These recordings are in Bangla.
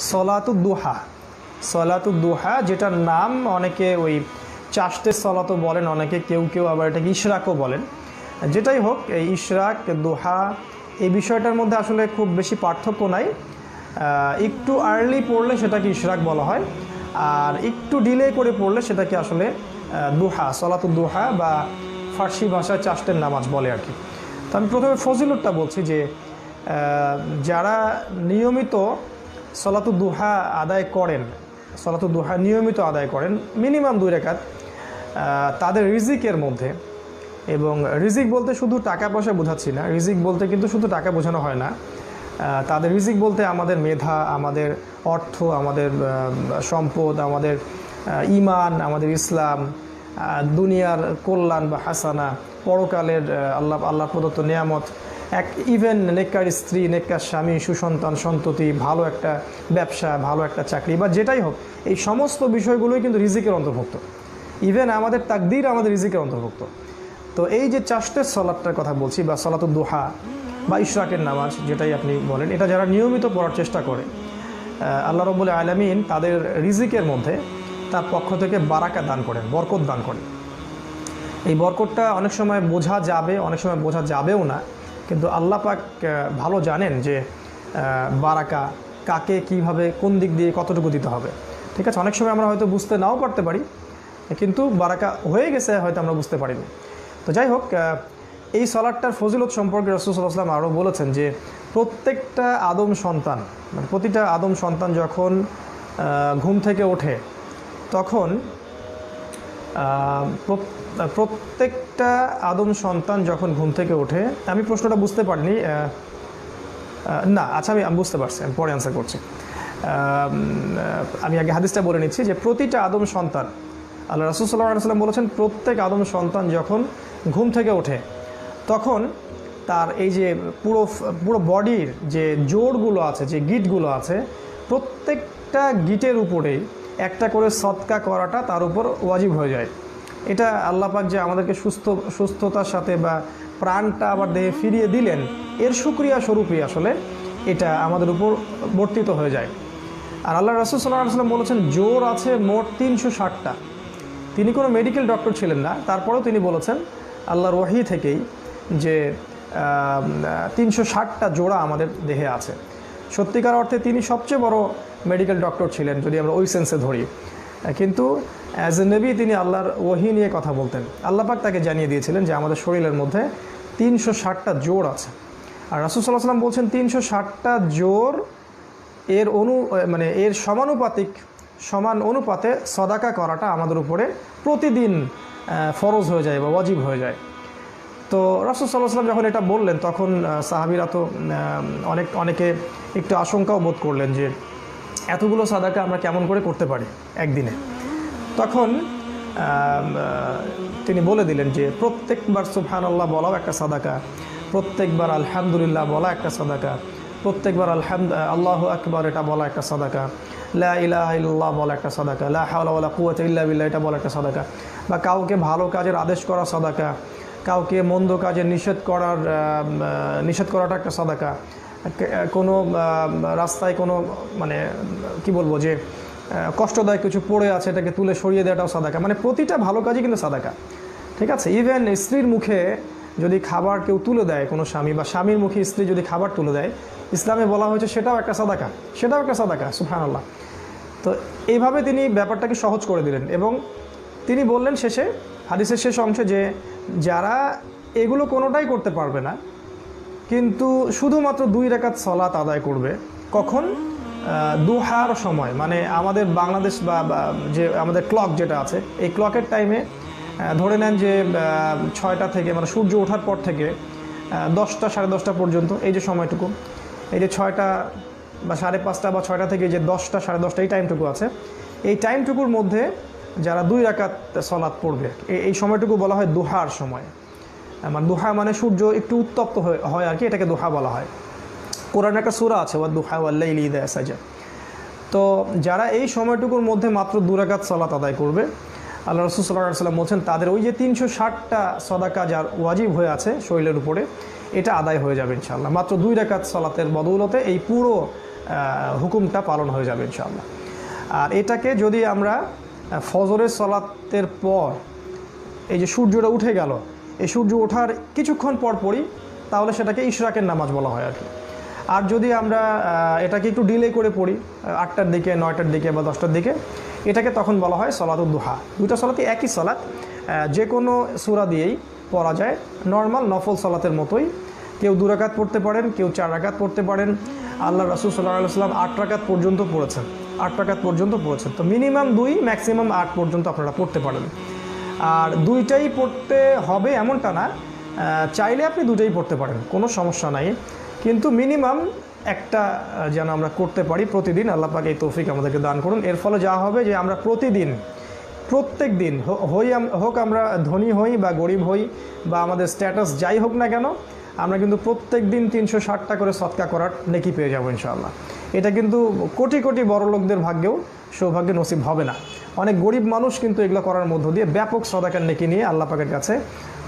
সলাতুদ্দুহা, সলাতুদ্দুহা যেটার নাম অনেকে ওই চাষতের সলাতও বলেন, অনেকে কেউ কেউ আবার এটাকে ইশরাকও বলেন। যেটাই হোক, এই ইশরাক দোহা এই বিষয়টার মধ্যে আসলে খুব বেশি পার্থক্য নাই। একটু আর্লি পড়লে সেটাকে ইশরাক বলা হয়, আর একটু ডিলে করে পড়লে সেটাকে আসলে দোহা, সলাতুদ্দোহা বা ফার্সি ভাষায় চাষতের নামাজ বলে আর কি। তো আমি প্রথমে ফজিলতটা বলছি যে যারা নিয়মিত সলাতুদ্দোহা আদায় করেন, সলাতুদ্দোহা নিয়মিত আদায় করেন মিনিমাম 2 রাকাত, তাদের রিজিকের মধ্যে, এবং রিজিক বলতে শুধু টাকা পয়সা বোঝাচ্ছি না, রিজিক বলতে কিন্তু শুধু টাকা বোঝানো হয় না। তাদের রিজিক বলতে আমাদের মেধা, আমাদের অর্থ, আমাদের সম্পদ, আমাদের ঈমান, আমাদের ইসলাম, দুনিয়ার কল্যাণ বা হাসানা, পরকালের আল্লাহ প্রদত্ত নিয়ামত, ইভেন নেককার স্ত্রী, নেককার স্বামী, সুসন্তান সন্ততি, ভালো একটা ব্যবসা, ভালো একটা চাকরি বা যেটাই হোক, এই সমস্ত বিষয়গুলোই কিন্তু রিজিকের অন্তর্ভুক্ত। ইভেন আমাদের তাকদীর আমাদের রিজিকের অন্তর্ভুক্ত। তো এই যে চাষতের সলাতটার কথা বলছি বা সলাতুদ্দোহা বা ইশরাকের নামাজ যেটাই আপনি বলেন, এটা যারা নিয়মিত পড়ার চেষ্টা করে, আল্লাহ রাব্বুল আলামিন তাদের রিজিকের মধ্যে তার পক্ষ থেকে বারাকা দান করেন, বরকত দান করেন। এই বরকতটা অনেক সময় বোঝা যাবে, অনেক সময় বোঝা যাবেও না, কিন্তু আল্লাহ পাক ভালো জানেন যে বারাকা কাকে কিভাবে কোন দিক দিয়ে কতটুকু দিতে হবে। ঠিক আছে, অনেক সময় আমরা হয়তো বুঝতে নাও পারতে পারি, কিন্তু বারাকা হয়ে গেছে হয়তো আমরা বুঝতে পারিনি। তো যাই হোক, এই সালাতটার ফজিলত সম্পর্কে রাসূল সাল্লাল্লাহু আলাইহি ওয়াসাল্লাম আরও বলেছেন যে প্রত্যেকটা আদম সন্তান, মানে প্রতিটা আদম সন্তান যখন ঘুম থেকে ওঠে, তখন প্রত্যেকটা আদম সন্তান যখন ঘুম থেকে ওঠে, আমি প্রশ্নটা বুঝতে পারিনি, না আচ্ছা আমি বুঝতে পারছি, আমি পরে অ্যান্সার করছি। আমি আগে হাদিসটা বলে নিচ্ছি যে প্রতিটা আদম সন্তান, আল্লাহ রাসূল সাল্লাল্লাহু আলাইহি ওয়াসাল্লাম বলেছেন প্রত্যেক আদম সন্তান যখন ঘুম থেকে ওঠে, তখন তার এই যে পুরো বডির যে জোড়গুলো আছে, যে গিঁটগুলো আছে, প্রত্যেকটা গিঁটের উপরেই একটা করে সদকা করাটা তার উপর ওয়াজিব হয়ে যায়। এটা আল্লাহ পাক যে আমাদেরকে সুস্থতার সাথে বা প্রাণটা আবার দেহে ফিরিয়ে দিলেন, এর শুকরিয়া স্বরূপই আসলে এটা আমাদের উপর বর্তিত হয়ে যায়। আর আল্লাহ রাসূল সাল্লাল্লাহু আলাইহি ওয়াসাল্লাম বলেছেন জোর আছে মোট 360টা। তিনি কোনো মেডিকেল ডক্টর ছিলেন না, তারপরেও তিনি বলেছেন আল্লাহর ওয়াহি থেকেই যে 360টা জোড়া আমাদের দেহে আছে। সত্যিকার অর্থে তিনি সবচেয়ে বড় মেডিকেল ডক্টর ছিলেন যদি আমরা ওই সেন্সে ধরি, কিন্তু অ্যাজ এ নবী তিনি আল্লাহর ওয়াহি নিয়ে কথা বলতেন। আল্লাহ পাক তাকে জানিয়ে দিয়েছিলেন যে আমাদের শরীরের মধ্যে 360টা জোড় আছে। আর রাসূল সাল্লাল্লাহু আলাইহি ওয়াসাল্লাম বলছেন 360টা জোড় এর মানে এর সমান অনুপাতে সদাকা করাটা আমাদের উপরে প্রতিদিন ফরজ হয়ে যায় বা ওয়াজিব হয়ে যায়। তো রাসূল সাল্লাল্লাহু আলাইহি ওয়াসাল্লাম যখন এটা বললেন, তখন সাহাবীরা তো অনেকে একটু আশঙ্কাও বোধ করলেন যে এতগুলো সাদাকা আমরা কেমন করে করতে পারি একদিনে। তখন তিনি বলে দিলেন যে প্রত্যেকবার সুবহানাল্লাহ বলাও একটা সাদাকা, প্রত্যেকবার আলহামদুলিল্লাহ বলা একটা সাদাকা, প্রত্যেকবার আল্লাহু আকবার এটা বলা একটা সাদাকা, লা ইলাহা ইল্লাল্লাহ বলা একটা সাদাকা, লা হাওলা ওয়ালা কুওয়াতা ইল্লা বিল্লাহ এটা বলা একটা সাদাকা, বা কাউকে ভালো কাজের আদেশ করা সাদাকা, কাউকে মন্দ কাজে নিষেধ করাটা একটা সাদাকা, কোনো রাস্তায় কোনো মানে কি বলবো যে কষ্টদায়ক কিছু পড়ে আছে এটাকে তুলে সরিয়ে দেওয়াটাও সাদাকা, মানে প্রতিটা ভালো কাজই কিন্তু সাদাকা। ঠিক আছে, ইভেন স্ত্রীর মুখে যদি খাবার কেউ তুলে দেয়, কোনো স্বামী বা স্বামীর মুখে স্ত্রী যদি খাবার তুলে দেয়, ইসলামে বলা হয়েছে সেটাও একটা সাদাকা, সেটাও একটা সাদাকা। সুবহানাল্লাহ। তো এইভাবে তিনি ব্যাপারটাকে সহজ করে দিলেন, এবং তিনি বললেন শেষে, হাদিসের শেষ অংশে, যে যারা এগুলো কোনোটাই করতে পারবে না কিন্তু শুধুমাত্র 2 রাকাত সালাত আদায় করবে, কখন? দুহার সময়, মানে আমাদের বাংলাদেশ বা যে আমাদের ক্লক যেটা আছে, এই ক্লকের টাইমে ধরে নেন যে 6টা থেকে, মানে সূর্য ওঠার পর থেকে 10টা সাড়ে 10টা পর্যন্ত, এই যে সময়টুকু, এই যে 6টা বা 5:30 বা 6টা থেকে যে 10টা সাড়ে 10টা এই টাইমটুকু আছে, এই টাইমটুকুর মধ্যে যারা 2 রাকাত সালাত পড়বে, এই সময়টুকু বলা হয় দুহার সময়। মানে দুহা মানে সূর্য একটু উত্তপ্ত হয় আর কি, এটাকে দুহা বলা হয়। কোরআনে একটা সূরা আছে ওয়া দুহা ওয়াল লাইলি ইযা সাজা। তো যারা এই সময়টুকুর মধ্যে মাত্র 2 রাকাত সালাত আদায় করবে, আল্লাহ রাসূল সাল্লাল্লাহু আলাইহি ওয়াসাল্লাম বলছেন তাদের ওই যে 360টা সাদাকা যার ওয়াজিব হয়ে আছে শরীরের উপরে, এটা আদায় হয়ে যাবে ইনশাআল্লাহ, মাত্র 2 রাকাত সালাতের বদৌলতে। এই পুরো হুকুমটা পালন হয়ে যাবে ইনশাআল্লাহ। আর এটাকে যদি আমরা ফজরের সলাতের পর এই যে সূর্যটা উঠে গেল, এই সূর্য ওঠার কিছুক্ষণ পর পরই, তাহলে সেটাকে ইশরাকের নামাজ বলা হয় আর কি। আর যদি আমরা এটাকে একটু ডিলে করে পড়ি 8টার দিকে, 9টার দিকে বা 10টার দিকে, এটাকে তখন বলা হয় সলাতুদ দুহা। দুইটা সলাতই একই সলাত, যে কোনো সূরা দিয়েই পড়া যায়, নর্মাল নফল সলাতের মতোই। কেউ 2 রাকাত পড়তে পারেন, কেউ 4 রাকাত পড়তে পারেন। আল্লাহ রাসূল সাল্লাল্লাহু আলাইহি ওয়াসাল্লাম 8 রাকাত পর্যন্ত পড়েছেন, 8 রাকাত পর্যন্ত পড়েছেন। তো মিনিমাম 2, ম্যাক্সিমাম 8 পর্যন্ত আপনারা পড়তে পারেন। আর দুইটাই পড়তে হবে এমনটা না, চাইলে আপনি দুটোই পড়তে পারেন, কোনো সমস্যা নাই। কিন্তু মিনিমাম একটা যেন আমরা করতে পারি প্রতিদিন। আল্লাহ পাক এই তৌফিক আমাদেরকে দান করুন। এর ফলে যা হবে যে আমরা প্রতিদিন, প্রত্যেক দিন হোক আমরা ধনী হই বা গরিব হই বা আমাদের স্ট্যাটাস যাই হোক না কেন, আমরা কিন্তু প্রত্যেক দিন 360টা করে সদকা করার নেকি পেয়ে যাবো ইনশাআল্লাহ। এটা কিন্তু কোটি কোটি বড় লোকদের ভাগ্যেও সৌভাগ্য নসিব হবে না। অনেক গরিব মানুষ কিন্তু এগুলো করার মধ্য দিয়ে ব্যাপক সদাকার নেকি নিয়ে আল্লাহ পাকের কাছে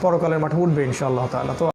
পরকালের মাঠে উঠবে ইনশাআল্লাহ তাআলা। তো